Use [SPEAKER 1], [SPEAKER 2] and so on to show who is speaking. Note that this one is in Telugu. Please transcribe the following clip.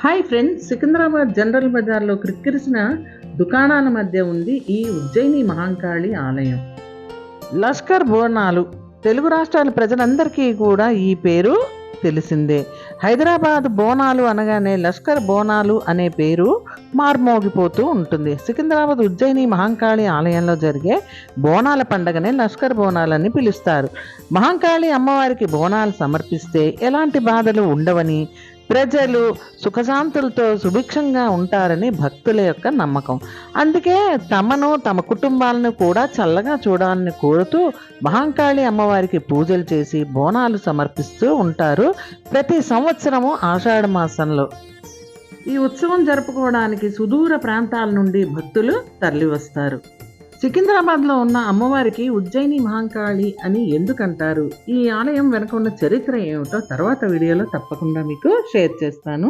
[SPEAKER 1] హాయ్ ఫ్రెండ్స్, సికింద్రాబాద్ జనరల్ బజార్లో క్రిక్కిరిసిన దుకాణాల మధ్య ఉంది ఈ ఉజ్జయిని మహాంకాళి ఆలయం. లష్కర్ బోనాలు తెలుగు రాష్ట్రాల ప్రజలందరికీ కూడా ఈ పేరు తెలిసిందే. హైదరాబాద్ బోనాలు అనగానే లష్కర్ బోనాలు అనే పేరు మార్మోగిపోతూ ఉంటుంది. సికింద్రాబాద్ ఉజ్జయిని మహాంకాళి ఆలయంలో జరిగే బోనాల పండగనే లష్కర్ బోనాలని పిలుస్తారు. మహాంకాళి అమ్మవారికి బోనాలు సమర్పిస్తే ఎలాంటి బాధలు ఉండవని, ప్రజలు సుఖశాంతులతో సుభిక్షంగా ఉంటారని భక్తుల యొక్క నమ్మకం. అందుకే తమను తమ కుటుంబాలను కూడా చల్లగా చూడాలని కోరుతూ మహాంకాళి అమ్మవారికి పూజలు చేసి బోనాలు సమర్పిస్తూ ఉంటారు ప్రతి సంవత్సరము ఆషాఢ మాసంలో. ఈ ఉత్సవం జరుపుకోవడానికి సుదూర ప్రాంతాల నుండి భక్తులు తరలివస్తారు. సికింద్రాబాద్లో ఉన్న అమ్మవారికి ఉజ్జయిని మహాంకాళి అని ఎందుకంటారు, ఈ ఆలయం వెనక ఉన్న చరిత్ర ఏమిటో తర్వాత వీడియోలో తప్పకుండా మీకు షేర్ చేస్తాను.